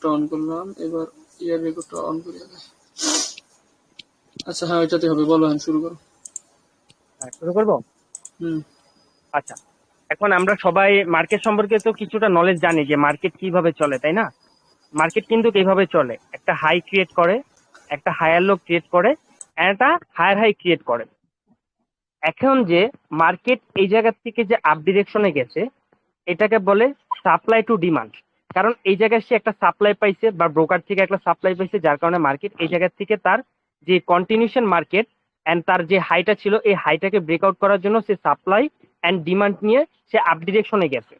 On করলাম, এবার ইয়ার রেকর্ডটা অন করি আগে। আচ্ছা হ্যাঁ, ওইটাতে হবে। বলো, হ্যাঁ শুরু করো। হ্যাঁ, শুরু করবো। হুম। আচ্ছা, এখন আমরা সবাই মার্কেট সম্পর্কে তো কিছুটা নলেজ জানি যে মার্কেট কিভাবে চলে, তাই না? মার্কেট কিন্তু এইভাবে চলে, একটা হাই ক্রিয়েট করে, একটা হায়ার লো ক্রিয়েট করে, and একটা হায়ার হাই ক্রিয়েট করে। এখন যে মার্কেট এই জায়গা থেকে যে আপ ডিরেকশনে গেছে, এটাকে বলে সাপ্লাই টু ডিমান্ড। কারণ এই জায়গায় সে একটা সাপ্লাই পাইছে বা ব্রোকার থেকে একটা সাপ্লাই পাইছে, যার কারণে মার্কেট এই জায়গা থেকে তার যে কন্টিনিউশন মার্কেট এন্ড তার যে হাইটা ছিল এই হাইটাকে ব্রেকআউট করার জন্য সে সাপ্লাই এন্ড ডিমান্ড নিয়ে সে আপ ডিরেকশনে গেছে।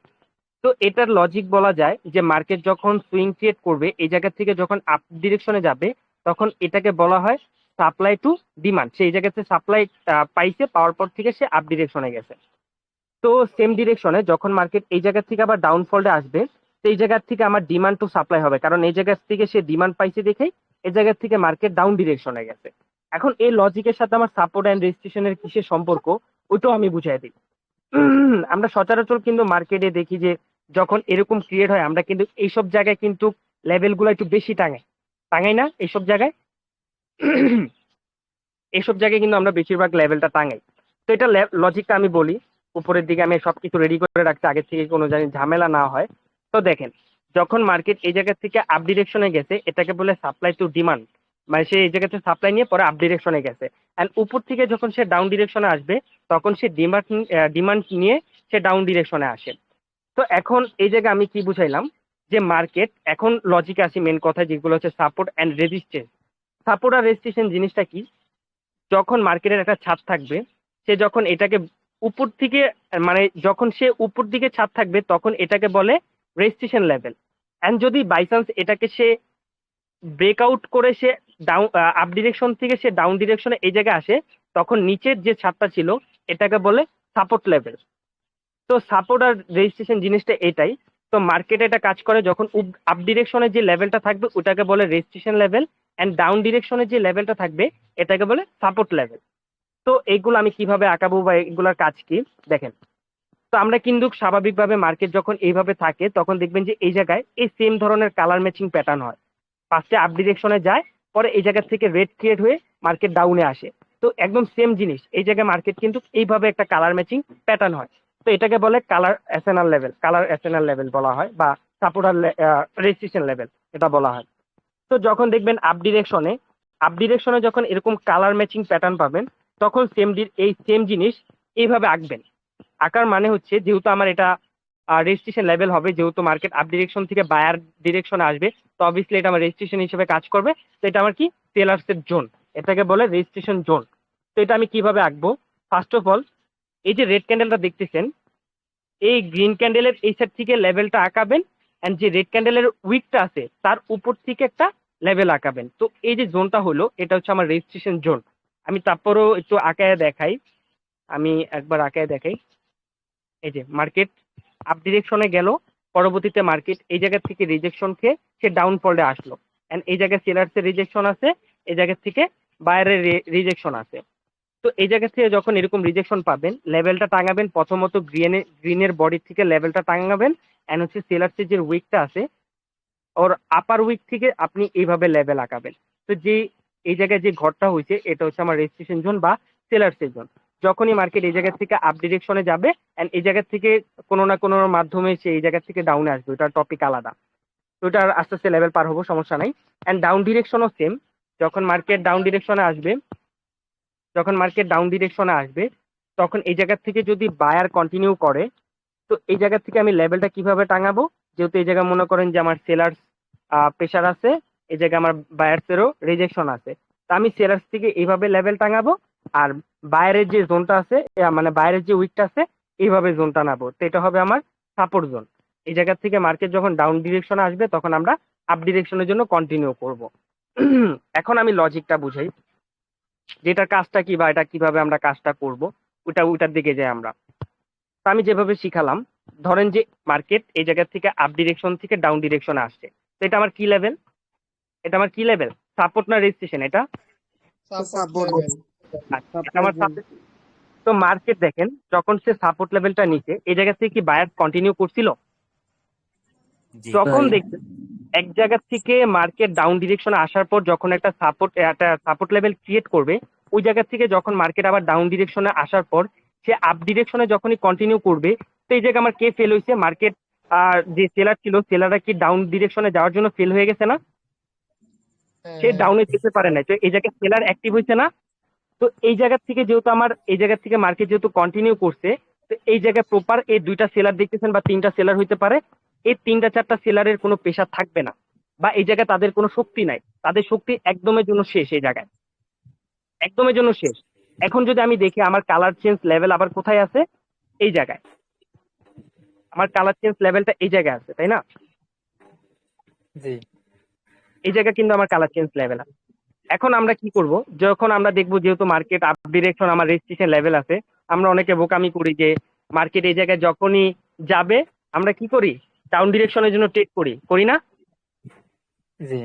তো এটার লজিক বলা যায় যে মার্কেট যখন সুইং ক্রিয়েট করবে এই জায়গা থেকে যখন আপ ডিরেকশনে যাবে, তখন এটাকে বলা হয় সাপ্লাই টু ডিমান্ড। সেই জায়গাতে সাপ্লাই পাইছে, পাওয়ার পর থেকে সে আপ ডিরেকশনে গেছে। তো সেম ডিরেকশনে যখন মার্কেট এই জায়গা থেকে আবার ডাউনফলে আসবে, সেই জায়গার থেকে আমার ডিমান্ড টু সাপ্লাই হবে, কারণ এই জায়গা থেকে সে ডিমান্ড পাইছে দেখেই এই জায়গা থেকে মার্কেট ডাউন ডিরেকশনে গেছে। এখন এই লজিকের সাথে আমার সাপোর্ট এন্ড রেজিস্ট্রেশনের কিসের সম্পর্ক, ওইটাও আমি বুঝাই দিই। আমরা সচরাচর কিন্তু মার্কেটে দেখি যে যখন এরকম ক্রিয়েট হয়, আমরা কিন্তু এইসব জায়গায় কিন্তু লেভেল গুলো একটু বেশি টাঙাই, টাঙাই না এইসব জায়গায়? এইসব জায়গায় কিন্তু আমরা বেশিরভাগ লেভেলটা টাঙাই। তো এটা লজিকটা আমি বলি। উপরের দিকে আমি সবকিছু রেডি করে রাখছি আগে থেকে, কোনো জানি ঝামেলা না হয়। তো দেখেন, যখন মার্কেট এই জায়গা থেকে আপ ডিরেকশনে গেছে, এটাকে বলে সাপ্লাই টু ডিমান্ড। মানে সে এই জায়গাতে সাপ্লাই নিয়ে পরে আপ ডিরেকশনে গেছে, এন্ড উপর থেকে যখন সে ডাউন ডিরেকশনে আসবে, তখন সে ডিমান্ড নিয়ে সে ডাউন ডিরেকশনে আসে। তো এখন এই জায়গায় আমি কি বুঝাইলাম, যে মার্কেট এখন লজিকে আসি, মেন কথা যেগুলো হচ্ছে সাপোর্ট এন্ড রেজিস্ট্যান্স। সাপোর্ট আর রেজিস্ট্যান্স জিনিসটা কি? যখন মার্কেটের একটা ছাদ থাকবে, সে যখন এটাকে উপর থেকে, মানে যখন সে উপর দিকে ছাদ থাকবে, তখন এটাকে বলে রেজিস্ট্রেশন লেভেল। এন্ড যদি বাই চান্স এটাকে সে ব্রেকআউট করে সে ডাউন আপ ডিরেকশন থেকে সে ডাউন ডিরেকশনে এই জায়গায় আসে, তখন নিচের যে ছাদটা ছিল এটাকে বলে সাপোর্ট লেভেল। তো সাপোর্ট আর রেজিস্ট্রেশন জিনিসটা এটাই। তো মার্কেট এটা কাজ করে, যখন আপ ডিরেকশনে যে লেভেলটা থাকবে ওটাকে বলে রেজিস্ট্রেশন লেভেল, এন্ড ডাউন ডিরেকশনে যে লেভেলটা থাকবে এটাকে বলে সাপোর্ট লেভেল। তো এইগুলো আমি কিভাবে আঁকাবো বা এগুলোর কাজ কি, দেখেন। তো আমরা কিন্তু স্বাভাবিকভাবে মার্কেট যখন এইভাবে থাকে, তখন দেখবেন যে এই জায়গায় এই সেম ধরনের কালার ম্যাচিং প্যাটার্ন হয়। ফার্স্টে আপ ডিরেকশনে যায়, পরে এই জায়গা থেকে রেড ক্রিয়েট হয়ে মার্কেট ডাউনে আসে। তো একদম সেম জিনিস এই জায়গায় মার্কেট কিন্তু এইভাবে একটা কালার ম্যাচিং প্যাটার্ন হয়। তো এটাকে বলে কালার এসএনআর লেভেল বলা হয়, বা সাপোর্ট আর রেজিস্ট্রেশন লেভেল এটা বলা হয়। তো যখন দেখবেন আপ ডিরেকশনে যখন এরকম কালার ম্যাচিং প্যাটার্ন পাবেন, তখন এই সেম জিনিস এইভাবে আঁকবেন। আঁকার মানে হচ্ছে, যেহেতু আমার এটা রেজিস্ট্রেশন লেভেল হবে, যেহেতু মার্কেট আপ ডিরেকশন থেকে বায়ার ডিরেকশনে আসবে, তো অবভিয়াসলি এটা আমার রেজিস্ট্রেশন হিসেবে কাজ করবে। তো এটা আমার কি, সেলার্স এর জোন, এটাকে বলে রেজিস্ট্রেশন জোন। তো এটা আমি কিভাবে আঁকবো? ফার্স্ট অফ অল, এই যে রেড ক্যান্ডেলটা দেখতেছেন, এই গ্রিন ক্যান্ডেলের এই সাইড থেকে লেভেলটা আঁকাবেন, এন্ড যে রেড ক্যান্ডেলের উইকটা আছে তার উপর থেকে একটা লেভেল আঁকাবেন। তো এই যে জোনটা হলো, এটা হচ্ছে আমার রেজিস্ট্রেশন জোন। আমি তারপরও একটু আঁকায় দেখাই, আমি একবার আঁকায় দেখাই। এই যে মার্কেট আপ ডিরেকশনে গেল, পরবর্তীতে মার্কেট এই জায়গা থেকে রিজেকশন খেয়ে সে ডাউন ফলে আসলো, এন্ড এই জায়গায় সেলার্স এর রিজেকশন আছে, এই জায়গা থেকে বায়ারের রিজেকশন আছে। তো এই জায়গা থেকে যখন এরকম রিজেকশন পাবেন, লেভেলটা টাঙাবেন প্রথমত গ্রিনের বডি থেকে লেভেলটা টাঙাবেন, এন্ড হচ্ছে সেলার্সের যে উইকটা আছে ওর আপার উইক থেকে আপনি এইভাবে লেভেল আঁকাবেন। তো যে এই জায়গায় যে ঘরটা হয়েছে এটা হচ্ছে আমার রেজিস্ট্রেশন জোন বা সেলার্সের জোন। যখনই মার্কেট এই জায়গা থেকে আপ ডিরেকশনে যাবে, এন্ড এই জায়গা থেকে কোনো না কোনো মাধ্যমে সে এই জায়গা থেকে ডাউনে আসবে, ওটার টপিক আলাদা। তো ওটা আস্তে আস্তে লেভেল পার হবো, সমস্যা নাই। এন্ড ডাউন ডিরেকশনও সেম, যখন মার্কেট ডাউন ডিরেকশনে আসবে, তখন এই জায়গা থেকে যদি বায়ার কন্টিনিউ করে, তো এই জায়গা থেকে আমি লেভেলটা কিভাবে টাঙাবো? যেহেতু এই জায়গায় মনে করেন যে আমার সেলার্স প্রেশার আছে, এই জায়গায় আমার বায়ার্সেরও রিজেকশন আছে, তা আমি সেলার্স থেকে এইভাবে লেভেল টাঙাবো, আর বাইরের যে জোনটা আছে, মানে বাইরের যে উইকটা আছে এইভাবে জোন টানাবো। তো এটা হবে আমার সাপোর্ট জোন। এই জায়গা থেকে মার্কেট যখন ডাউন ডিরেকশনে আসবে, তখন আমরা আপ ডিরেকশনের জন্য কন্টিনিউ করব। এখন আমি লজিকটা বুঝাই, যেটার কাজটা কি বা এটা কিভাবে আমরা কাজটা করব, ওইটার দিকে যাই আমরা। তো আমি যেভাবে শিখালাম, ধরেন যে মার্কেট এই জায়গা থেকে আপ ডিরেকশন থেকে ডাউন ডিরেকশনে আসছে, তো এটা আমার কি লেভেল? সাপোর্ট না রেজিস্ট্রেশন এটা? Support support level. আচ্ছা, এটা আমার সাপোর্ট। তো মার্কেট দেখেন, যখন সে সাপোর্ট লেভেলটা নিচে এই জায়গা থেকে কি বায়ার কন্টিনিউ করছিল? জি যখন ভাই। দেখবেন এক জায়গা থেকে মার্কেট ডাউন ডিরেকশনে আসার পর যখন একটা সাপোর্ট লেভেল ক্রিয়েট করবে, ওই জায়গা থেকে যখন মার্কেট আবার ডাউন ডিরেকশনে আসার পর সে আপ ডিরেকশনে যখনই কন্টিনিউ করবে, তো এই জায়গায় আমার কে ফেল হয়েছে? মার্কেট যে সেলার ছিল, সেলাররা কি ডাউন ডিরেকশনে যাওয়ার জন্য ফেল হয়ে গেছে না? সে হ্যাঁ, ডাউনে যেতে পারে না, তো এই জায়গায় সেলার অ্যাক্টিভ হয়েছে না? তো এই জায়গা থেকে যেহেতু আমার এই জায়গা থেকে মার্কেট যেহেতু কন্টিনিউ করছে, তো এই জায়গায় প্রপার এই দুইটা সেলার দেখতেছেন বা তিনটা সেলার হইতে পারে, এই তিনটা চারটা সেলারের কোনো প্রেশার থাকবে না, বা এই জায়গায় তাদের কোনো শক্তি নাই, তাদের শক্তি একদমের জন্য শেষ এই জায়গায়, একদমের জন্য শেষ। এখন যদি আমি দেখি আমার কালার চেঞ্জ লেভেল আবার কোথায় আছে, এই জায়গায় আমার কালার চেঞ্জ লেভেলটা এই জায়গায় আছে, তাই না? জি এই জায়গায় কিন্তু আমার কালার চেঞ্জ লেভেল আছে। এখন আমরা কি করব, যখন আমরা দেখবো যেহেতু মার্কেট আপ ডিরেকশন আমার রেজিস্ট্রেশন লেভেল আছে, আমরা অনেকে বোকামি করি যে মার্কেট এই জায়গায় যখনই যাবে আমরা কি করি, ডাউন ডিরেকশনের জন্য ট্রেড করি, করি না? জি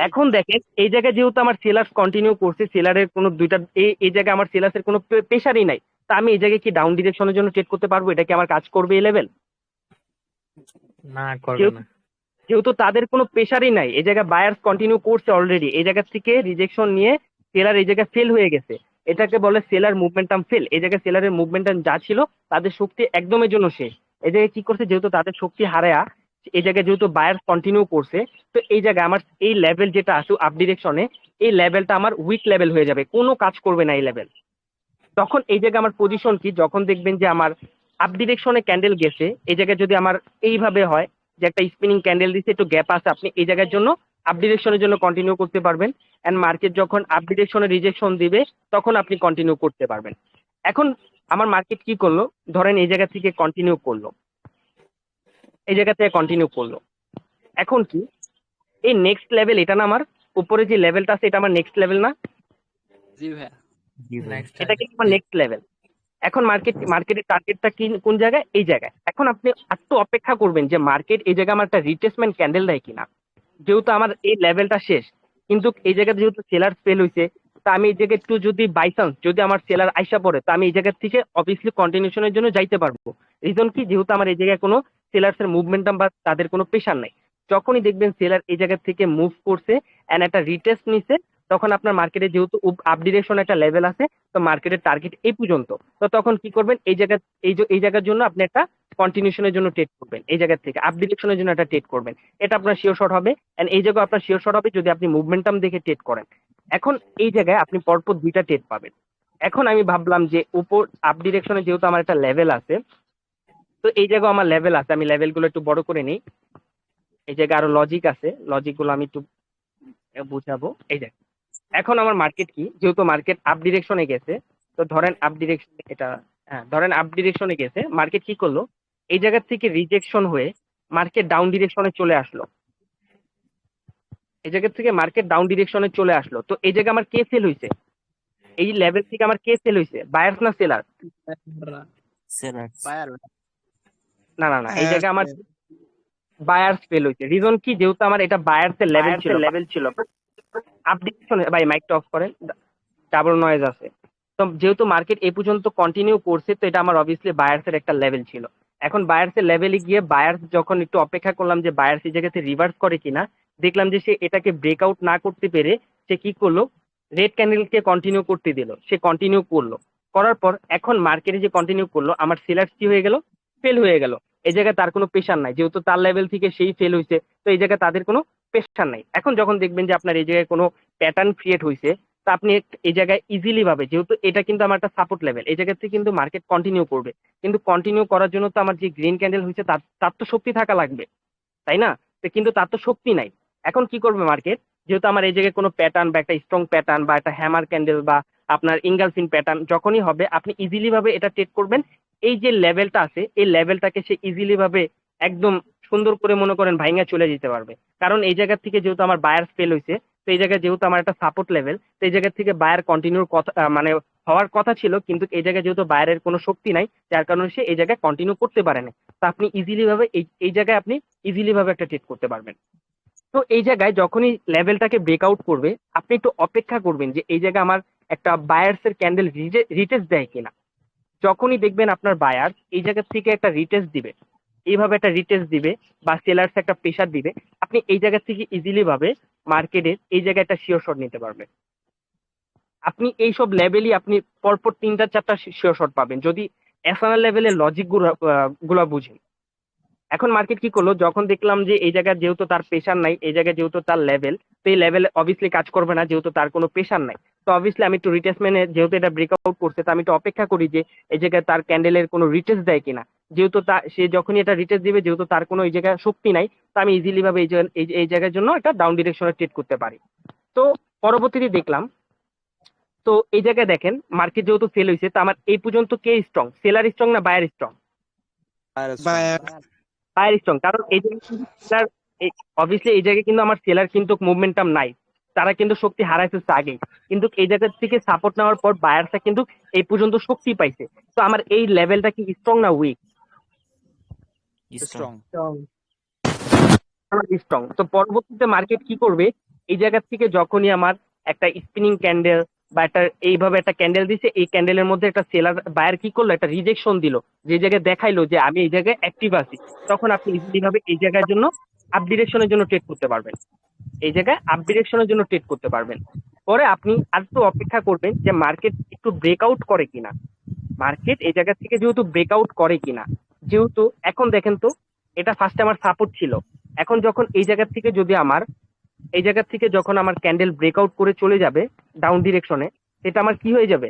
এখন দেখেন এই জায়গায় যেহেতু আমার সেলার্স কন্টিনিউ করছে, সেলারের কোনো দুইটা এই জায়গায় আমার সেলার্সের কোনো প্রেশারই নাই, তা আমি এই জায়গায় কি ডাউন ডিরেকশনের জন্য ট্রেড করতে পারবো? এটা কি আমার কাজ করবে এই লেভেল? না, করবে না। যেহেতু তাদের কোনো প্রেশারই নাই, এই জায়গায় বায়ার্স কন্টিনিউ করছে অলরেডি, এই জায়গা থেকে রিজেকশন নিয়ে সেলার এই জায়গায় ফেল হয়ে গেছে, এটাকে বলে সেলার মুভমেন্টাম ফেল। এই জায়গায় সেলারের মুভমেন্টাম যা ছিল তাদের শক্তি একদমের জন্য শেষ। এই জায়গায় কি করছে, যেহেতু তাদের শক্তি হারায়া এই জায়গায় যেহেতু বায়ার্স কন্টিনিউ করছে, তো এই জায়গায় আমার এই লেভেল যেটা আছে আপ ডিরেকশনে, এই লেভেলটা আমার উইক লেভেল হয়ে যাবে, কোনো কাজ করবে না এই লেভেল। তখন এই জায়গায় আমার পজিশন কি, যখন দেখবেন যে আমার আপ ডিরেকশনে ক্যান্ডেল গেছে, এই জায়গায় যদি আমার এইভাবে হয় যে একটা স্পিনিং ক্যান্ডেল দিচ্ছে, একটু গ্যাপ আছে, আপনি এই জায়গার জন্য আপ ডিরেকশনের জন্য কন্টিনিউ করতে পারবেন। এন্ড মার্কেট যখন আপ ডিরেকশনে রিজেকশন দিবে তখন আপনি কন্টিনিউ করতে পারবেন। এখন আমার মার্কেট কি করলো, ধরেন এই জায়গা থেকে কন্টিনিউ করলো, এই জায়গা থেকে কন্টিনিউ করলো, এখন কি এই নেক্সট লেভেল, এটা না আমার উপরে যে লেভেলটা আছে এটা আমার নেক্সট লেভেল না? জি ভাইয়া। নেক্সট এটা কিন্তু আমার নেক্সট লেভেল। এখন মার্কেটের টার্গেটটা কি কোন জায়গায়? এই জায়গায়। এখন আপনি একটু অপেক্ষা করবেন যে মার্কেট এই জায়গায় আমার একটা রিট্রেসমেন্ট ক্যান্ডেল দেয় কিনা। যেহেতু আমার এই লেভেলটা শেষ, কিন্তু এই জায়গাতে যেহেতু সেলার ফেল হয়েছে, তা আমি এই জায়গায় একটু যদি বাই চান্স যদি আমার সেলার আইসা পড়ে, তা আমি এই জায়গা থেকে অবভিয়াসলি কন্টিনিউশনের জন্য যাইতে পারবো। রিজন কি, যেহেতু আমার এই জায়গায় কোনো সেলার্স এর মুভমেন্টাম বা তাদের কোনো প্রেশার নাই। যখনই দেখবেন সেলার এই জায়গা থেকে মুভ করছে এন্ড একটা রিটেস্ট নিছে, তখন আপনার মার্কেটে যেহেতু আপ ডিরেকশন একটা লেভেল আছে, তো মার্কেটের টার্গেট এই পর্যন্ত, তো তখন কি করবেন, এই জায়গার জন্য আপনি একটা কন্টিনিউশনের জন্য ট্রেড করবেন, এই জায়গা থেকে আপ ডিরেকশনের জন্য একটা ট্রেড করবেন। এটা আপনার শিওর শট হবে, এন্ড এই জায়গায় আপনার শিওর শট হবে যদি আপনি মুভমেন্টাম দেখে ট্রেড করেন। এখন এই জায়গায় আপনি পরপর দুইটা ট্রেড পাবেন। এখন আমি ভাবলাম যে উপর আপ ডিরেকশনে যেহেতু আমার একটা লেভেল আছে, তো এই জায়গায় আমার লেভেল আছে, আমি লেভেলগুলো একটু বড় করে নিই। এই জায়গায় আরো লজিক আছে, লজিকগুলো আমি একটু বুঝাবো। এই জায়গায় এখন আমার মার্কেট কি, যেহেতু মার্কেট আপ ডিরেকশনে গেছে, তো ধরেন আপ ডিরেকশন এটা, হ্যাঁ ধরেন আপ ডিরেকশনে গেছে, মার্কেট কি করলো, এই জায়গা থেকে রিজেকশন হয়ে মার্কেট ডাউন ডিরেকশনে চলে আসলো, এই জায়গা থেকে মার্কেট ডাউন ডিরেকশনে চলে আসলো। তো এই জায়গায় আমার কে সেল হয়েছে, এই লেভেল থেকে আমার কে সেল হয়েছে, বায়ার্স না সেলার? বায়ার। না না না, এই জায়গায় আমার বায়ার্স ফেল হয়েছে। রিজন কি, যেহেতু আমার এটা বায়ার্সের লেভেল ছিল। আপ ডিরেকশনে, ভাই মাইকটা অফ করেন, ডাবল নয়েজ আছে। তো যেহেতু মার্কেট এই পর্যন্ত কন্টিনিউ করছে, তো এটা আমার অবভিয়াসলি বায়ার্সের একটা লেভেল ছিল। এখন বায়ার্সের লেভেলে গিয়ে বায়ার্স যখন একটু অপেক্ষা করলাম যে বায়ার্স এই জায়গাতে রিভার্স করে কিনা, দেখলাম যে সে এটাকে ব্রেকআউট না করতে পেরে সে কি করলো, রেড ক্যান্ডেলকে কন্টিনিউ করতে দিল, সে কন্টিনিউ করলো, করার পর এখন মার্কেটে যে কন্টিনিউ করলো, আমার সেলার্স কি হয়ে গেল, ফেল হয়ে গেল। এই জায়গায় তার কোনো প্রেশার নাই, যেহেতু তার লেভেল থেকে সেই ফেল হয়েছে, তো এই জায়গায় তাদের কোনো প্রেশার নাই। এখন যখন দেখবেন যে আপনার এই জায়গায় কোনো প্যাটার্ন ক্রিয়েট হয়েছে, তা আপনি এই জায়গায় ইজিলি ভাবে, যেহেতু এটা কিন্তু আমার একটা সাপোর্ট লেভেল, এই জায়গা থেকে কিন্তু মার্কেট কন্টিনিউ করবে, কিন্তু কন্টিনিউ করার জন্য তো আমার যে গ্রিন ক্যান্ডেল হয়েছে তার তার তো শক্তি থাকা লাগবে, তাই না? তো কিন্তু তার তো শক্তি নাই। এখন কি করবে মার্কেট, যেহেতু আমার এই জায়গায় কোনো প্যাটার্ন বা একটা স্ট্রং প্যাটার্ন বা একটা হ্যামার ক্যান্ডেল বা আপনার ইঙ্গালফিন প্যাটার্ন যখনই হবে, আপনি ইজিলি ভাবে এটা ট্রেড করবেন। এই যে লেভেলটা আছে, এই লেভেলটাকে সে ইজিলি ভাবে একদম সুন্দর করে মনে করেন ভাইঙ্গা চলে যেতে পারবে। কারণ এই জায়গা থেকে যেহেতু আমার বায়ার ফেল হয়েছে, তো এই জায়গায় যেহেতু আমার একটা সাপোর্ট লেভেল, তো এই জায়গা থেকে বায়ার কন্টিনিউর কথা মানে হওয়ার কথা ছিল, কিন্তু এই জায়গায় যেহেতু বায়ারের কোনো শক্তি নাই, যার কারণে সে এই জায়গায় কন্টিনিউ করতে পারে না। তো আপনি ইজিলি ভাবে এই জায়গায় আপনি ইজিলি ভাবে একটা ট্রেড করতে পারবেন। তো এই জায়গায় যখনই লেভেলটাকে ব্রেকআউট করবে, আপনি একটু অপেক্ষা করবেন যে এই জায়গায় আমার একটা বায়ার্স এর ক্যান্ডেল রিটেস্ট দেয় কিনা। যখনই দেখবেন আপনার বায়ার এই জায়গা থেকে একটা রিটেস্ট দিবে, এইভাবে একটা রিটেস্ট দিবে বা সেলার্স একটা প্রেশার দিবে, আপনি এই জায়গা থেকে ইজিলি ভাবে মার্কেটের এই জায়গায় একটা শিওর শট নিতে পারবেন। আপনি এইসব লেভেলই আপনি পরপর 3টা 4টা শিওর শট পাবেন যদি এসএনএল লেভেলের লজিক গুলা বুঝেন। এখন মার্কেট কি করলো, যখন দেখলাম যে এই জায়গায় যেহেতু তার প্রেশার নাই, এই জায়গায় যেহেতু তার লেভেল, তো এই লেভেল অবভিয়াসলি কাজ করবে না যেহেতু তার কোনো প্রেশার নাই। তো অবভিয়াসলি আমি একটু রিটেসমেন্টে যেহেতু এটা ব্রেকআউট করছে, তো আমি একটু অপেক্ষা করি যে এই জায়গায় তার ক্যান্ডেলের কোনো রিটেস্ট দেয় কিনা। যেহেতু সে যখনই এটা রিটেস্ট দিবে, যেহেতু তার কোনো এই জায়গায় শক্তি নাই, তো আমি ইজিলি ভাবে এই জায়গার জন্য একটা ডাউন ডিরেকশনে ট্রেড করতে পারি। তো পরবর্তীতে দেখলাম, তো এই জায়গায় দেখেন মার্কেট যেহেতু ফেল হয়েছে, তো আমার এই পর্যন্ত কে স্ট্রং, সেলার স্ট্রং না বায়ার স্ট্রং? Buyer strong. কারণ এই জায়গায় কিন্তু সেলার, অবভিয়াসলি এই জায়গায় কিন্তু আমার সেলার কিন্তু মোমেন্টাম নাই, তারা কিন্তু শক্তি হারাইছে আগেই, কিন্তু এই জায়গা থেকে সাপোর্ট নেওয়ার পর বায়ারটা কিন্তু এই পর্যন্ত শক্তি পাইছে। তো আমার এই লেভেলটা কি স্ট্রং না উইক? স্ট্রং। স্ট্রং। তো পরবর্তীতে মার্কেট কি করবে, এই জায়গা থেকে যখনই আমার একটা স্পিনিং ক্যান্ডেল বা একটা এইভাবে একটা ক্যান্ডেল দিছে, এই ক্যান্ডেলের মধ্যে একটা সেলার বায়ার কি করলো, একটা রিজেকশন দিল, যে জায়গায় দেখাইলো যে আমি এই জায়গায় অ্যাক্টিভ আছি, তখন আপনি ইজিলি ভাবে এই জায়গার জন্য আপ ডিরেকশনের জন্য ট্রেড করতে পারবেন। এই জায়গায় আপ ডিরেকশনের জন্য ট্রেড করতে পারবেন। পরে আপনি আর একটু অপেক্ষা করবেন যে মার্কেট একটু ব্রেকআউট করে কিনা। মার্কেট এই জায়গা থেকে যেহেতু ব্রেকআউট করে কিনা, যেহেতু এখন দেখেন তো এটা ফার্স্টে আমার সাপোর্ট ছিল, এখন যখন এই জায়গা থেকে যদি আমার এই জায়গা থেকে যখন আমার ক্যান্ডেল ব্রেকআউট করে চলে যাবে ডাউন ডিরেকশনে, এটা আমার কি হয়ে যাবে,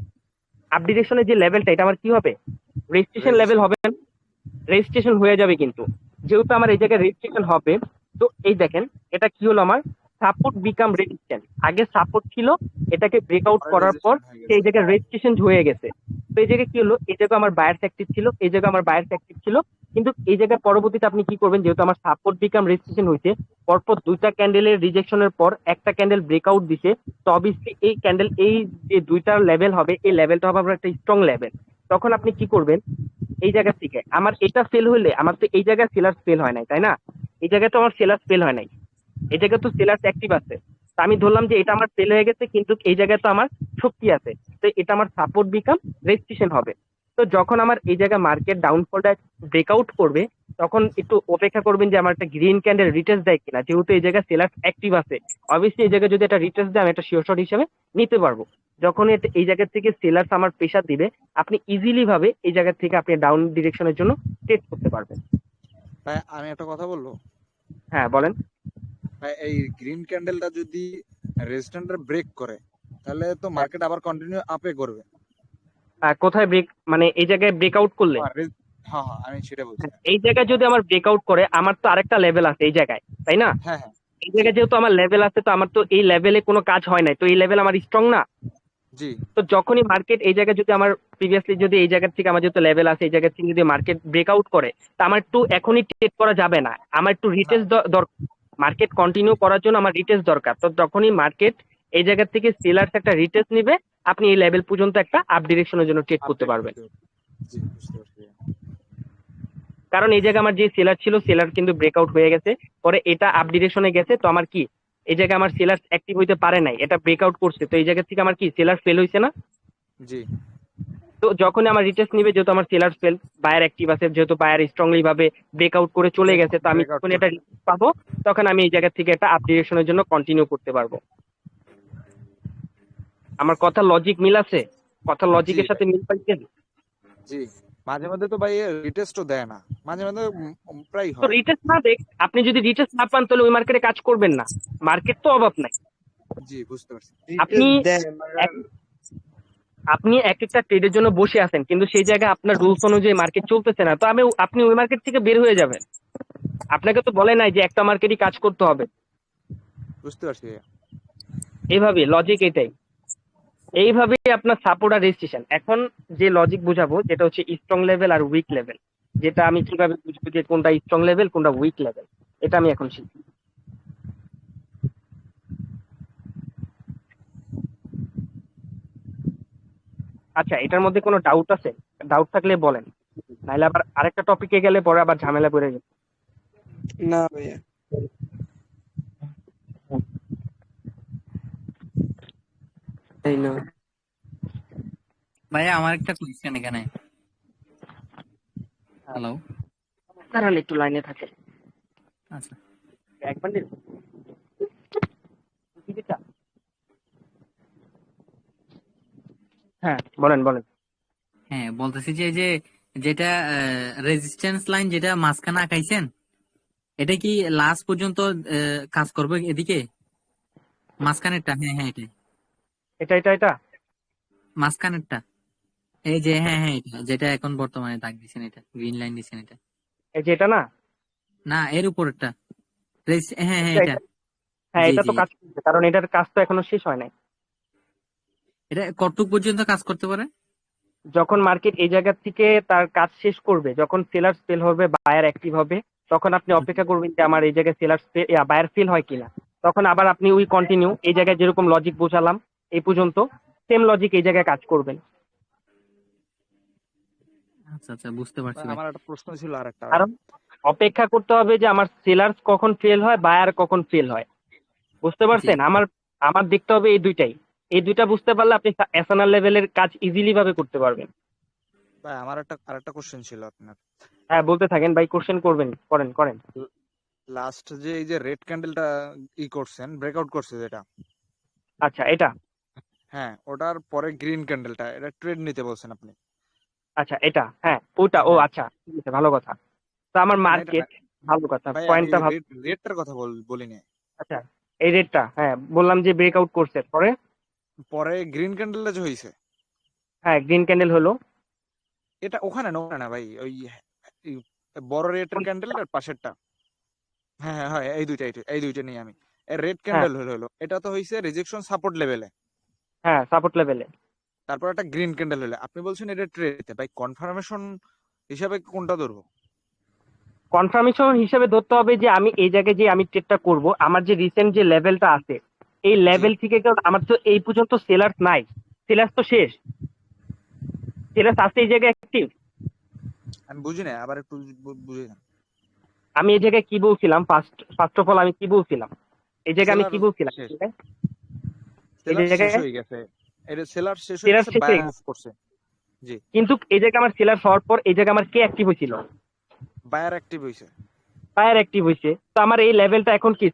আপ ডিরেকশনের যে লেভেলটা এটা আমার কি হবে, রেজিস্ট্রেশন লেভেল হবে না, রেজিস্ট্রেশন হয়ে যাবে। কিন্তু যেহেতু আমার এই জায়গায় রেজিস্ট্রেশন হবে, তো এই দেখেন এটা কি হলো, আমার সাপোর্ট বিকাম রেজিস্ট্যান্স। আগে সাপোর্ট ছিল, এটাকে ব্রেকআউট করার পর এই জায়গায় রেজিস্ট্রেশন হয়ে গেছে। তো এই জায়গায় কি হলো, এই জায়গায় আমার বায়ার্স অ্যাক্টিভ ছিল, এই জায়গায় আমার বায়ার্স অ্যাক্টিভ ছিল, কিন্তু এই জায়গায় পরবর্তীতে আপনি কি করবেন, যেহেতু আমার সাপোর্ট বিকাম রেজিস্ট্রেশন হয়েছে, পরপর 2টা ক্যান্ডেলের রিজেকশনের পর একটা ক্যান্ডেল ব্রেকআউট দিছে, তো অবভিয়াসলি এই ক্যান্ডেল এই যে 2টা লেভেল হবে, এই লেভেলটা হবে আপনার একটা স্ট্রং লেভেল। তখন আপনি কি করবেন, এই জায়গা থেকে আমার এটা ফেল হলে, আমার তো এই জায়গায় সেলার ফেল হয় নাই তাই না, এই জায়গায় তো আমার সেলার ফেল হয় নাই, এই জায়গায় তো সেলার অ্যাক্টিভ আছে। তো আমি ধরলাম যে এটা আমার ফেল হয়ে গেছে, কিন্তু এই জায়গায় তো আমার শক্তি আছে, তো এটা আমার সাপোর্ট বিকাম রেজিস্ট্রেশন হবে। তো যখন আমার এই জায়গায় মার্কেট ডাউনফলটা ব্রেকআউট করবে, তখন একটু অপেক্ষা করবেন যে আমার একটা গ্রিন ক্যান্ডেল রিটেস্ট দেয় কিনা, যেহেতু এই জায়গায় সেলার অ্যাক্টিভ আছে, অবভিয়াসলি এই জায়গায় যদি একটা রিটেস্ট দেয় আমি একটা শিওর শট হিসেবে নিতে পারবো। যখন এই জায়গা থেকে সেলার্স আমার প্রেশার দিবে, আপনি ইজিলি ভাবে এই জায়গা থেকে আপনি ডাউন ডিরেকশনের জন্য ট্রেড করতে পারবেন। ভাই আমি একটা কথা বলবো, হ্যাঁ বলেন। ভাই এই গ্রিন ক্যান্ডেলটা যদি রেজিস্ট্যান্সটা ব্রেক করে তাহলে তো মার্কেট আবার কন্টিনিউ আপে করবে। কোথায় ব্রেক, মানে এই জায়গায় ব্রেকআউট করলে? হ্যাঁ হ্যাঁ আমি সেটা বলছি। এই জায়গায় যদি আমার ব্রেকআউট করে, আমার তো আরেকটা লেভেল আছে এই জায়গায়, তাই না? হ্যাঁ হ্যাঁ এই জায়গায় যেহেতু আমার লেভেল আছে, তো আমার তো এই লেভেলে কোনো কাজ হয় নাই, তো এই লেভেল আমার স্ট্রং না। জি তো যখনই মার্কেট এই জায়গায় যদি আমার প্রিভিয়াসলি যদি এই জায়গা থেকে আমার যেহেতু লেভেল আছে, এই জায়গা থেকে যদি মার্কেট ব্রেকআউট করে, তা আমার একটু এখনই ট্রেড করা যাবে না, আমার একটু রিটেস্ট দরকার। মার্কেট কন্টিনিউ করার জন্য আমার রিটেস্ট দরকার। তো যখনই মার্কেট এই জায়গা থেকে সেলার্স একটা রিটেস্ট নিবে, আপনি এই লেভেল পর্যন্ত একটা আপ ডিরেকশনের জন্য ট্রেড করতে পারবেন। জি বুঝতে পারছি। কারণ এই জায়গায় আমার যে সেলার ছিল, সেলার কিন্তু ব্রেকআউট হয়ে গেছে, পরে এটা আপ ডিরেকশনে গেছে, তো আমার কি এই জায়গায় আমার সেলার অ্যাক্টিভ হইতে পারে নাই, এটা ব্রেকআউট করছে, তো এই জায়গা থেকে আমার কি সেলার ফেল হইছে না। জি তো যখন আমার রিটেস্ট নিবে, যেহেতু আমার সেলার ফেল, বায়ার অ্যাক্টিভ আছে, যেহেতু বায়ার স্ট্রংলি ভাবে ব্রেকআউট করে চলে গেছে, তো আমি যখন এটা রিটেস্ট পাবো, তখন আমি এই জায়গা থেকে একটা আপ ডিরেকশনের জন্য কন্টিনিউ করতে পারবো। আমার কথা লজিক মিল আছে? কথা লজিকের সাথে মিল পাইছেন? জি মাঝে মধ্যে তো ভাই রিটেস্টও দেয় না, মাঝে মাঝে প্রায় তো হয়। রিটেস্ট না দেখ, আপনি যদি রিটেস্ট না পান তাহলে ওই মার্কেটে কাজ করবেন না, মার্কেট তো অভাব নাই। জি বুঝতে পারছি। আপনি আপনি এক একটা ট্রেডের জন্য বসে আছেন, কিন্তু সেই জায়গায় আপনার রুলস অনুযায়ী মার্কেট চলতেছে না, তো আপনি ওই মার্কেট থেকে বের হয়ে যাবেন। আপনাকে তো বলে নাই যে একটা মার্কেটই কাজ করতে হবে। বুঝতে পারছি। এইভাবে লজিক এটাই, এইভাবেই আপনার সাপোর্ট আর রেজিস্ট্রেশন। এখন যে লজিক বুঝাবো, যেটা হচ্ছে স্ট্রং লেভেল আর উইক লেভেল, যেটা আমি কিভাবে বুঝবো যে কোনটা স্ট্রং লেভেল কোনটা উইক লেভেল, এটা আমি এখন শিখি। আচ্ছা, এটার মধ্যে কোনো ডাউট আছে? ডাউট থাকলে বলেন, নাহলে আবার আরেকটা টপিকে গেলে পরে আবার ঝামেলা পড়ে যাবে। না ভাইয়া, এই না। ভাইয়া আমার একটা কোয়েশ্চেন এখানে। হ্যালো দাঁড়ান একটু লাইনে থাকে। আচ্ছা এক বান্ডিল হ্যাঁ বলেন বলেন। হ্যাঁ, বলতেছি যে এই যে যেটা রেজিস্ট্যান্স লাইন যেটা মাঝখানে আঁকাইছেন, এটা কি লাস্ট পর্যন্ত কাজ করবে এদিকে মাঝখানেরটা? হ্যাঁ হ্যাঁ, এটাই এটা এটা এটা মাঝখানেরটা। এই যে হ্যাঁ হ্যাঁ, এটা যেটা এখন বর্তমানে দাগ দিছেন, এটা গ্রিন লাইন দিছেন, এটা এই যে এটা না, না এর উপরেরটা। হ্যাঁ হ্যাঁ, এটা এটা। এটা হ্যাঁ, জি এটা জি, তো কাজ করছে, কারণ এটার কাজ তো এখনো শেষ হয় নাই। এটা কতটুক পর্যন্ত কাজ করতে পারে? যখন মার্কেট এই জায়গা থেকে তার কাজ শেষ করবে, যখন সেলার সেল হবে, বায়ার অ্যাক্টিভ হবে, তখন আপনি অপেক্ষা করবেন যে আমার এই জায়গায় সেলার বায়ার ফিল হয় কিনা। তখন আবার আপনি ওই কন্টিনিউ এই জায়গায় যেরকম লজিক বোঝালাম এই পর্যন্ত, সেম লজিক এই জায়গায় কাজ করবেন। আচ্ছা আচ্ছা, বুঝতে পারছি ভাই। আমার একটা প্রশ্ন ছিল আরেকটা। কারণ অপেক্ষা করতে হবে যে আমার সেলার কখন ফেল হয়, বায়ার কখন ফেল হয়। বুঝতে জি পারছেন? আমার আমার দেখতে হবে এই দুইটাই। এই দুইটা বুঝতে পারলে আপনি এসএনআর লেভেলের কাজ ইজিলি ভাবে করতে পারবেন। ভাই আমার আরেকটা কোশ্চেন ছিল আপনার। হ্যাঁ বলতে থাকেন ভাই, কোশ্চেন করবেন, করেন করেন। লাস্ট যে এই যে রেড ক্যান্ডেলটা করছেন, ব্রেকআউট করছে যেটা, আচ্ছা এটা, হ্যাঁ ওটার পরে গ্রিন ক্যান্ডেলটা, এটা ট্রেড নিতে বলছেন আপনি। আচ্ছা এটা, হ্যাঁ ওটা, ও হ্যাঁ আচ্ছা ঠিক আছে, ভালো কথা। তো আমার না এটা না মার্কেট, ভালো কথা, ভাই, আমি পয়েন্টটা ভালো। রেডটার কথা বলিনি। আচ্ছা এই রেটটা, হ্যাঁ বললাম যে ব্রেকআউট করছে পরে। পরে গ্রিন ক্যান্ডেলটা যে হয়েছে, হ্যাঁ গ্রিন ক্যান্ডেল হলো। এটা ওখানে না, ওখানে না ভাই, ওই এই বড় রেটের ক্যান্ডেলটার পাশেরটা। হ্যাঁ হ্যাঁ হ্যাঁ, এই দুইটা নিয়ে আমি। রেড হ্যাঁ ক্যান্ডেল হলো, এটা তো হয়েছে রেজেকশন সাপোর্ট লেভেলে। হ্যাঁ সাপোর্ট লেভেলে। তারপর একটা গ্রিন ক্যান্ডেল হলো, আপনি বলছেন এটা ট্রেড, ভাই কনফার্মেশন হিসাবে কোনটা ধরবো? কনফার্মেশন হিসেবে ধরতে হবে যে আমি এই জায়গায় যে আমি ট্রেডটা করব, আমার যে রিসেন্ট যে লেভেলটা আছে, এই জি, লেভেল থেকে তো আমার তো এই পর্যন্ত সেলার্স নাই, সেলার্স তো শেষ। সেলার্স আছে এই জায়গায় অ্যাক্টিভ। আমি বুঝি না, আবার একটু বুঝে না। আমি এই জায়গায় কি বলছিলাম, ফার্স্ট অফ অল আমি কি বলছিলাম, এই জায়গায় আমি সেলার কি বলছিলাম, শেষ, এই সেলার শেষ জায়গায় হয়ে গেছে, এটা সেলার শেষ হয়ে সেলার গেছে, শেষ বায়ার হয়ে মুভ গেছে, করছে। জি, কিন্তু এই জায়গায় আমার সেলার হওয়ার পর এই জায়গায় আমার কে অ্যাক্টিভ হয়েছিল, বায়ার অ্যাক্টিভ হয়েছে। বায়ার অ্যাক্টিভ হয়েছে। তো আমার এই লেভেলটা এখন কি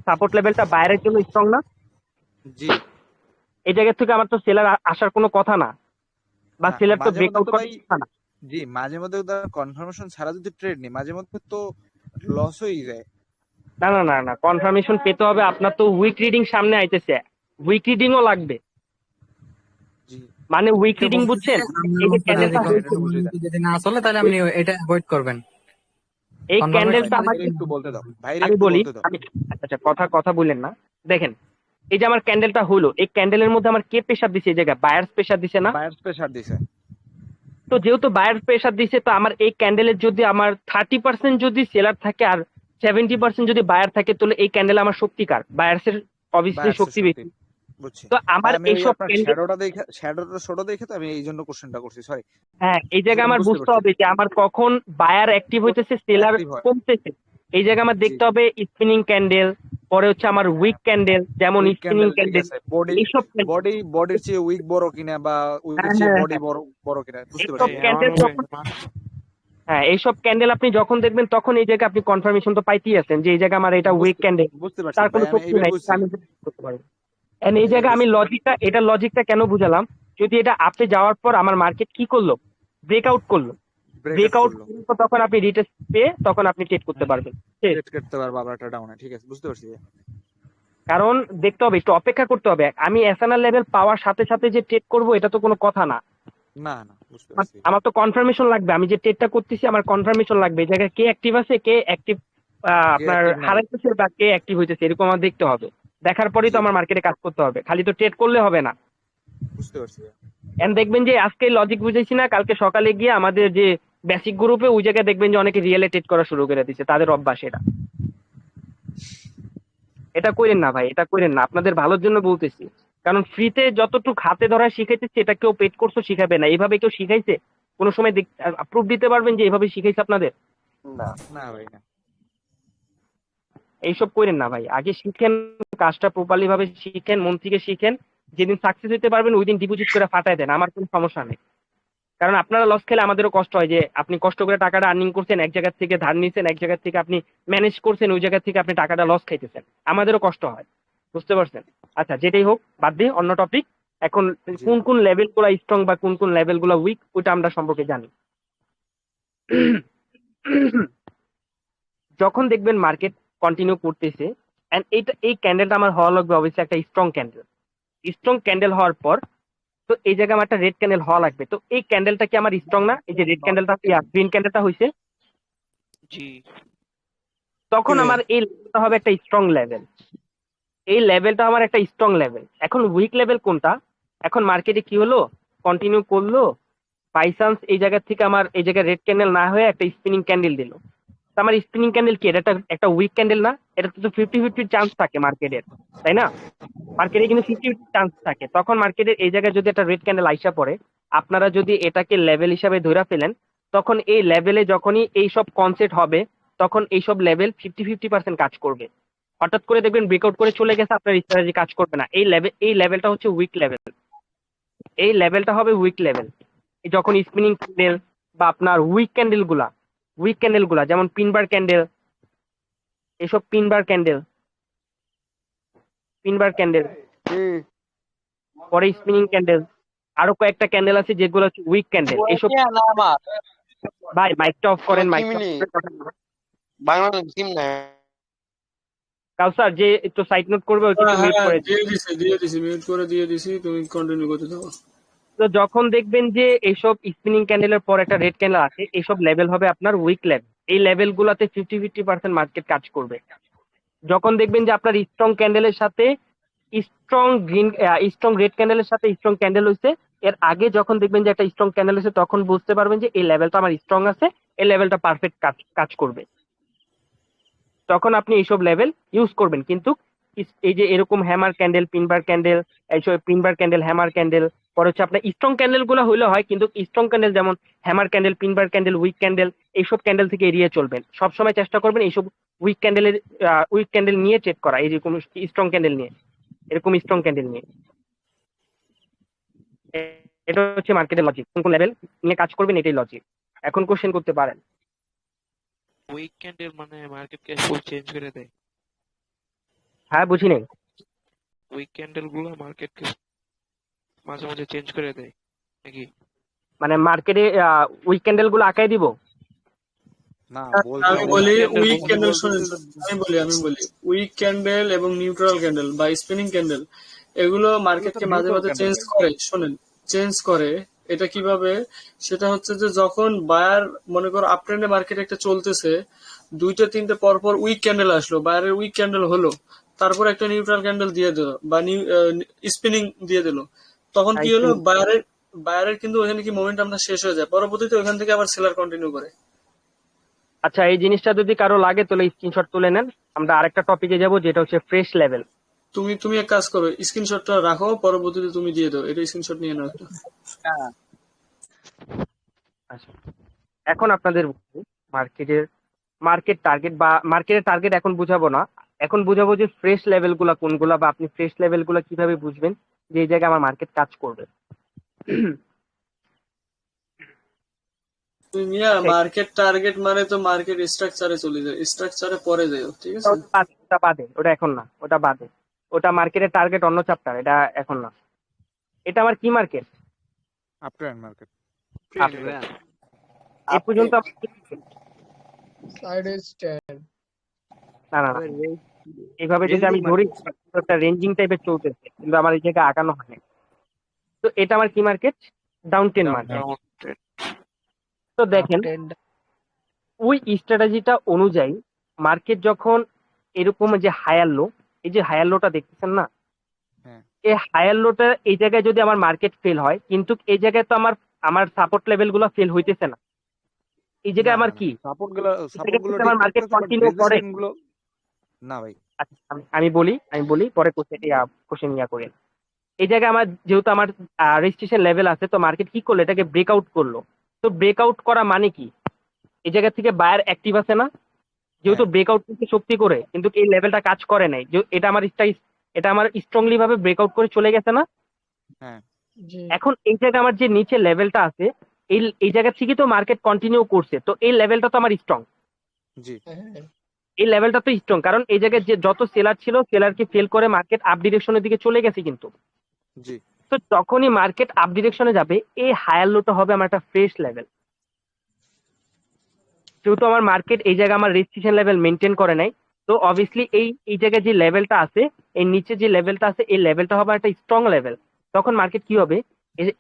সাপোর্ট লেভেলটা বায়ারের জন্য স্ট্রং না? জি, এই জায়গা থেকে আমার তো সেলার আসার কোনো কথা না, বা না সেলার তো মাঝে মধ্যে ব্রেকআউট তো করার ভাই, কথা না। জি মাঝে মধ্যে কনফার্মেশন ছাড়া যদি ট্রেড নেই, মাঝে মধ্যে তো লস হয়ে যায়। না না না না, কনফার্মেশন পেতে হবে। আপনার তো উইক রিডিং সামনে আইতেছে, উইক রিডিংও লাগবে। জি, মানে উইক তো রিডিং বলতে যে বুঝছেন, আপনার এই যে মতে হ্যাঁ যদি ক্যান্ডেলটা বুঝছি, এটা হয়েছে, তো বুঝি না। যদি না চলে তাহলে আপনি এটা অ্যাভয়েড করবেন। এই ভাই কনফার্মেশন ক্যান্ডেলটা যদি আমাকে, একটু বলতে দাও, ভাইরে আমি একটু বলি, বলতে দাও। আমি আচ্ছা আচ্ছা, কথা বললেন না। দেখেন, এই যে আমার ক্যান্ডেলটা হলো, এই ক্যান্ডেলের মধ্যে আমার কে প্রেশার দিছে, এই জায়গায় বায়ার প্রেশার দিছে না? বায়ার প্রেসার দিছে। তো যেহেতু বায়ার প্রেশার দিছে, তো আমার এই ক্যান্ডেলের যদি আমার 30% যদি সেলার থাকে আর 70% যদি বায়ার থাকে, তাহলে এই ক্যান্ডেল আমার শক্তিকার, বায়ার্সের অবভিয়াসলি বায়ার্সের শক্তি শক্তি, বেশি। বুঝছি। তো ভাই আমার আমি ওই এইসব আপনার ক্যান্ডেল, শ্যাডোটা ছোট দেখে তো আমি এই জন্য কোশ্চেনটা করছি, সরি। হ্যাঁ এই জায়গায় আমার বুঝতে বুঝতে পারছি, হবে যে আমার কখন বায়ার অ্যাক্টিভ হইতেছে, সেলার অ্যাক্টিভ হয়। কমতেছে। এই জায়গায় আমার জি, দেখতে হবে স্পিনিং ক্যান্ডেল, পরে হচ্ছে আমার উইক ক্যান্ডেল, যেমন উইক স্পিনিং ক্যান্ডেল ঠিক ক্যান্ডেল, আছে, বডি এইসব candle- বডির চেয়ে উইক বড় কিনা, বা উইকের হ্যাঁ চেয়ে হ্যাঁ বডি হ্যাঁ, বড় বড় কিনা, বুঝতে এইসব জি, পারছি। ক্যান্ডেল যখন, হ্যাঁ এইসব ক্যান্ডেল আপনি যখন দেখবেন, তখন এই জায়গায় আপনি কনফার্মেশন তো পাইতেই আছেন যে এই জায়গায় আমার এটা উইক বুঝতে ক্যান্ডেল, বুঝতে পারছি তার ভাই, কোনো আমি শক্তি এইবার নাই, এটা বুঝছি, আমি করতে পারবো। And এই এইবার জায়গায় আমি বুঝছি। লজিকটা কেন বুঝালাম, যদি এটা আপে যাওয়ার পর আমার মার্কেট কি করলো, ব্রেকআউট করলো, ব্রেকআউট ব্রেকআউট করলো, তখন আপনি রিটেস্ট পেয়ে তখন আপনি ট্রেড করতে পারবেন। শেষ। ট্রেড করতে পারবো আবার একটা ডাউনে, ঠিক আছে, বুঝতে পারছি ভাই। কারণ দেখতে হবে, একটু অপেক্ষা করতে হবে। আমি এসএনআর লেভেল পাওয়ার সাথে সাথে যে ট্রেড করব, এটা তো কোনো কথা না। না না, বুঝতে পারছি। আমার তো কনফার্মেশন লাগবে, আমি যে ট্রেডটা করতেছি আমার কনফার্মেশন লাগবে, এই জায়গায় কে অ্যাক্টিভ আছে, কে অ্যাক্টিভ কে আপনার অ্যাক্টিভ নাই, হারাইতেছে বা কে অ্যাক্টিভ হইতেছে, এরকম আমার দেখতে হবে। দেখার পরেই জি তো আমার মার্কেটে কাজ করতে হবে, খালি তো ট্রেড করলে হবে না। বুঝতে পারছি ভাই। এন্ড দেখবেন যে আজকে লজিক বুঝেছি না, কালকে সকালে গিয়ে আমাদের যে বেসিক গ্রুপে ওই জায়গায় দেখবেন যে অনেকে রিয়েলে ট্রেড করা শুরু করে দিচ্ছে, তাদের অভ্যাস এটা। এটা করেন না ভাই, এটা করেন না, আপনাদের ভালোর জন্য বলতেছি। কারণ ফ্রিতে যতটুকু হাতে ধরা শিখাইতেছি, এটা কেউ পেড কোর্সও শিখাবে না। এইভাবে কেউ শিখাইছে কোনো সময় প্রুফ দিতে পারবেন যে এইভাবে শিখাইছে আপনাদের? না। না ভাই না, এইসব করেন না ভাই, আগে শিখেন, কাজটা প্রপারলি ভাবে শিখেন, মন থেকে শিখেন। যেদিন সাকসেস হতে পারবেন ওই দিন ডিপোজিট করে ফাটাই দেন, আমার কোনো সমস্যা নেই। কারণ আপনারা লস খেলে আমাদেরও কষ্ট হয় যে আপনি কষ্ট করে টাকাটা আর্নিং করছেন, এক জায়গা থেকে ধার নিছেন, এক জায়গা থেকে আপনি ম্যানেজ করছেন, ওই জায়গা থেকে আপনি টাকাটা লস খাইতেছেন, আমাদেরও কষ্ট হয়। বুঝতে পারছেন? আচ্ছা, যেটাই হোক, বাদ দিয়ে অন্য টপিক। এখন জি কোন কোন লেভেল গুলা স্ট্রং বা কোন কোন লেভেল গুলা উইক, ওইটা আমরা সম্পর্কে জানি। যখন দেখবেন মার্কেট কন্টিনিউ করতেছে, এন্ড এই ক্যান্ডেলটা আমার হওয়া লাগবে অবশ্যই একটা স্ট্রং ক্যান্ডেল। স্ট্রং ক্যান্ডেল হওয়ার পর তো এই জায়গায় আমার একটা রেড ক্যান্ডেল হওয়া লাগবে। তো এই ক্যান্ডেলটা কি আমার স্ট্রং না? এই যে রেড ক্যান্ডেলটা, গ্রিন ক্যান্ডেলটা হয়েছে, জি তখন ভাইয়া। আমার এই লেভেলটা হবে একটা স্ট্রং লেভেল। এই লেভেলটা আমার একটা স্ট্রং লেভেল। এখন উইক লেভেল কোনটা? এখন মার্কেটে কি হলো, কন্টিনিউ করলো, বাই চান্স এই জায়গা থেকে আমার এই জায়গায় রেড ক্যান্ডেল না হয়ে একটা স্পিনিং ক্যান্ডেল দিল। তো আমার স্পিনিং ক্যান্ডেল কি, এটা একটা উইক ক্যান্ডেল না? এটা তো 50-50 চান্স থাকে মার্কেটের, তাই না? মার্কেটে কিন্তু 50-50 চান্স থাকে। তখন মার্কেটের এই জায়গায় যদি একটা রেড ক্যান্ডেল আইসা পড়ে, আপনারা যদি এটাকে লেভেল হিসাবে ধরে ফেলেন, তখন এই লেভেলে যখনই এইসব কনসেপ্ট হবে, তখন এইসব লেভেল 50-50% কাজ করবে। হঠাৎ করে দেখবেন ব্রেকআউট করে চলে গেছে, আপনার স্ট্র্যাটেজি কাজ করবে না। এই লেভেলটা হচ্ছে উইক লেভেল। এই লেভেলটা হবে উইক লেভেল। যখন স্পিনিং ক্যান্ডেল বা আপনার উইক ক্যান্ডেল গুলা যেমন পিনবার ক্যান্ডেল, এসব পিনবার ক্যান্ডেল, হুম পরে স্পিনিং ক্যান্ডেল, আরো কয়েকটা ক্যান্ডেল আছে যেগুলো হচ্ছে উইক ক্যান্ডেল। এইসব, না আমার ভাই মাইকটা অফ করেন, মাইকটা কিমিনি অফ করে কথা বলেন। বাংলাদেশ টিম না কাউসার যে একটু সাইড নোট করবে ওইটা একটু মিউট হ্যাঁ, করে দিন। দিয়ে দিছি মিউট করে দিয়ে দিছি, তুমি কন্টিনিউ করতে থাকো। তো যখন দেখবেন যে এইসব স্পিনিং ক্যান্ডেলের পর একটা রেড ক্যান্ডেল আছে, এইসব লেভেল হবে আপনার উইক লেভেল। এই লেভেল গুলাতে 50-50% মার্কেট কাজ করবে। যখন দেখবেন যে আপনার স্ট্রং ক্যান্ডেলের সাথে স্ট্রং রেড ক্যান্ডেলের সাথে স্ট্রং ক্যান্ডেল হয়েছে, এর আগে যখন দেখবেন যে একটা স্ট্রং ক্যান্ডেল আছে, তখন বুঝতে পারবেন যে এই লেভেলটা আমার স্ট্রং আছে, এই লেভেলটা পারফেক্ট কাজ করবে। তখন আপনি এইসব লেভেল ইউজ করবেন। কিন্তু এই যে এরকম হ্যামার ক্যান্ডেল, পিনবার ক্যান্ডেল, এইসব পিনবার ক্যান্ডেল, হ্যামার ক্যান্ডেল, পরে হচ্ছে আপনার স্ট্রং ক্যান্ডেল গুলো হইলে হয়, কিন্তু স্ট্রং ক্যান্ডেল যেমন hammer candle, pin bar candle, weak candle, এইসব ক্যান্ডেল থেকে এড়িয়ে চলবেন। সবসময় চেষ্টা করবেন এইসব উইক ক্যান্ডেল নিয়ে চেক করা, এইরকম স্ট্রং ক্যান্ডেল নিয়ে, এরকম স্ট্রং ক্যান্ডেল নিয়ে। এটা হচ্ছে মার্কেটের লজিক, কোন কোন লেভেল নিয়ে কাজ করবেন, এটাই লজিক। এখন কোশ্চেন করতে পারেন। উইক ক্যান্ডেল মানে মার্কেটকে ফুল চেঞ্জ করে দেয়। হ্যাঁ, বুঝি নাই। উইক ক্যান্ডেল গুলো মার্কেটকে মাঝে মাঝে চেঞ্জ করে দেয় নাকি? মানে মার্কেটে উইক ক্যান্ডেল গুলো আঁকাই দিব। না আমি বলতে বলি উইক বলতে ক্যান্ডেল, বলতেছে শুনেন আমি বলি উইক ক্যান্ডেল এবং নিউট্রাল ক্যান্ডেল বা স্পিনিং ক্যান্ডেল, এগুলো এগুলো তো মার্কেটকে মাঝে নিউট্রাল মাঝে ক্যান্ডেল চেঞ্জ করে। শোনেন, চেঞ্জ করে। এটা কিভাবে? সেটা হচ্ছে যে যখন বায়ার, মনে করো আপ ট্রেন্ডে মার্কেট একটা চলতেছে, দুইটা তিনটে পর পর উইক ক্যান্ডেল আসলো, বায়ারের উইক ক্যান্ডেল হলো, তারপর একটা নিউট্রাল ক্যান্ডেল দিয়ে দিল বা স্পিনিং দিয়ে দিল, তখন কি হলো, বায়ারের কিন্তু ওখানে কি মোমেন্টামটা শেষ হয়ে যায়, পরবর্তীতে ওখান থেকে আবার সেলার কন্টিনিউ করে। আচ্ছা, এই জিনিসটা যদি কারো লাগে তাহলে স্ক্রিনশট তুলে নেন। আমরা আরেকটা টপিকে যাব, যেটা হচ্ছে ফ্রেশ লেভেল। তুমি এক কাজ করো, স্ক্রিনশটটা রাখো, পরবর্তীতে তুমি দিয়ে দাও, এটা স্ক্রিনশট নিয়ে নাও একটা। আচ্ছা, এখন আপনাদের মার্কেটের টার্গেট এখন বুঝাবো না। এখন বুঝাবো যে ফ্রেশ লেভেল গুলা কোনগুলা, বা আপনি ফ্রেশ লেভেল গুলা কিভাবে বুঝবেন যে এই জায়গায় আমার মার্কেট কাজ করবে। তুমি মিয়া আচ্ছা, মার্কেট টার্গেট মানে তো মার্কেট স্ট্রাকচারে চলে যায়, স্ট্রাকচারে পরে যাও, ঠিক আছে? ওটা বাদে, ওটা এখন না, ওটা বাদে। ওটা মার্কেটের টার্গেট অন্য চ্যাপ্টার, এটা এখন না। এটা আমার কি মার্কেট? Up trend market. এই পর্যন্ত আমার কি market? সাইড স্ট্যান্ড না না না, এইভাবে যদি আমি ধরি একটা রেঞ্জিং টাইপের চলতেছে, কিন্তু আমার এই জায়গায় আঁকানো হয়। তো এটা আমার কি মার্কেট? Down ten market. তো দেখেন, ওই স্ট্র্যাটেজিটা অনুযায়ী মার্কেট যখন এরকম যে হায়ার লো, এই যে হায়ার লোটা দেখতেছেন না, হ্যাঁ এই হায়ার লোটা এই জায়গায় যদি আমার মার্কেট ফেল হয়, কিন্তু এই জায়গায় তো আমার সাপোর্ট লেভেল গুলো ফেল হইতেছে না। এই না জায়গায় আমার কি, সাপোর্ট এই গুলো জায়গায় ঠিক আমার মার্কেট থাকতেছে, বাট কন্টিনিউ করে। রেজিস্ট্যান্স গুলো না ভাই। আচ্ছা, আমি বলি পরে কোশ্চেন করি। এই জায়গায় আমার যেহেতু আমার রেজিস্ট্রেশন লেভেল আছে, তো মার্কেট কি করলো, এটাকে ব্রেকআউট করলো। তো ব্রেকআউট করা মানে কি, এই জায়গা থেকে বায়ার অ্যাক্টিভ আছে না, যেহেতু হ্যাঁ ব্রেকআউট করতে শক্তি করে, কিন্তু এই লেভেলটা কাজ করে নাই, যে এটা আমার স্ট্রংলি ভাবে ব্রেকআউট করে চলে গেছে না। হ্যাঁ জি এখন এই জায়গায় আমার যে নিচে লেভেলটা আছে, এই জায়গা থেকে তো মার্কেট কন্টিনিউ করছে, তো এই লেভেলটা তো আমার স্ট্রং, জি এই লেভেলটা তো স্ট্রং, কারণ এই জায়গায় যে যত সেলার ছিল সেলারকে ফেল করে মার্কেট আপ ডিরেকশনের দিকে চলে গেছে কিন্তু। জি তো যখনই মার্কেট আপ ডিরেকশনে যাবে এই হায়ার লোটা হবে আমার একটা ফ্রেশ লেভেল। যেহেতু আমার মার্কেট এই জায়গায় আমার রেজিস্ট্রেশন লেভেল মেনটেন করে নাই, তো অবভিয়াসলি এই জায়গায় যে লেভেলটা আছে, এই নিচে যে লেভেলটা আছে, এই লেভেলটা হবে একটা স্ট্রং লেভেল। তখন মার্কেট কি হবে,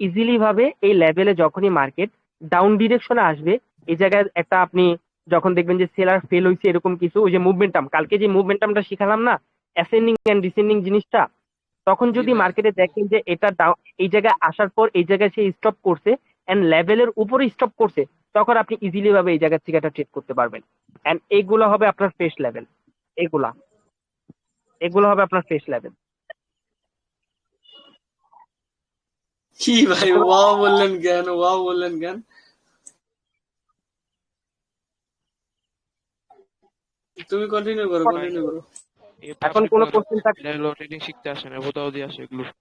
ইজিলি ভাবে এই লেভেলে যখনই মার্কেট ডাউন ডিরেকশনে আসবে, এই জায়গায় একটা আপনি যখন দেখবেন যে সেলার ফেল হয়েছে এরকম কিছু, ওই যে মুভমেন্টাম, কালকে যে মুভমেন্টামটা শিখালাম না, অ্যাসেন্ডিং এন্ড ডিসেন্ডিং জিনিসটা, তখন জি যদি ভাই। মার্কেটে দেখেন যে এটা এই জায়গায় আসার পর এই জায়গায় সে স্টপ করছে এন্ড লেভেলের উপরে স্টপ করছে, তখন আপনি ইজিলি ভাবে এই জায়গা থেকে একটা ট্রেড করতে পারবেন। এন্ড এইগুলো হবে আপনার ফ্রেশ লেভেল, এগুলা এগুলো হবে আপনার ফ্রেশ লেভেল। কি ভাই, ওয়াও বললেন জ্ঞান, ওয়াও বললেন জ্ঞান। তুমি কন্টিনিউ করো, কন্টিনিউ করো। এই এখন পাবলিক কোনো কোশ্চেন থাকলে, এটা হলো ট্রেডিং শিখতে আসে না, বোতাও দিয়ে আসে এগুলো। না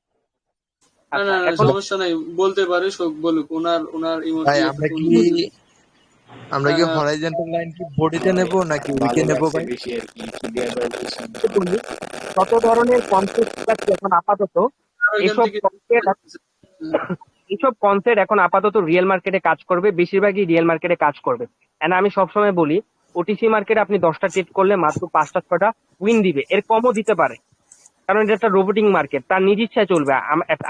আচ্ছা না না, এখন সমস্যা নাই, বলতে পারে, শোক বলুক, ওনার ওনার ভাই ইমোজি আমরা কি হ্যাঁ হ্যাঁ। হরাইজন্টাল লাইন কি বডিতে নেব নাকি উইকে নেব ভাই? বলি, যত ধরনের কনসেপ্ট আছে এখন আপাতত, আর ওইখান এসব থেকে এইসব কনসেপ্ট এখন আপাতত রিয়েল মার্কেটে কাজ করবে, বেশিরভাগই রিয়েল মার্কেটে কাজ করবে। এন্ড আমি সবসময় বলি, ওটিসি মার্কেটে আপনি 10টা ট্রেড করলে মাত্র 5টা 6টা উইন দিবে, এর কমও দিতে পারে, কারণ এটা একটা রোবোটিং মার্কেট, তার নিজ ইচ্ছায় চলবে,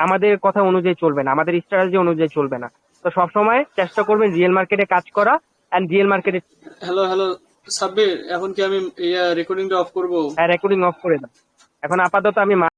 আমাদের কথা অনুযায়ী চলবে না, আমাদের স্ট্র্যাটেজি অনুযায়ী চলবে না। তো সবসময় চেষ্টা করবেন রিয়েল মার্কেটে কাজ করা এন্ড রিয়েল মার্কেটে। হ্যালো হ্যালো সাব্বির, এখন কি আমি রেকর্ডিংটা অফ করবো? রেকর্ডিং অফ করে দাও। এখন আপাতত আমি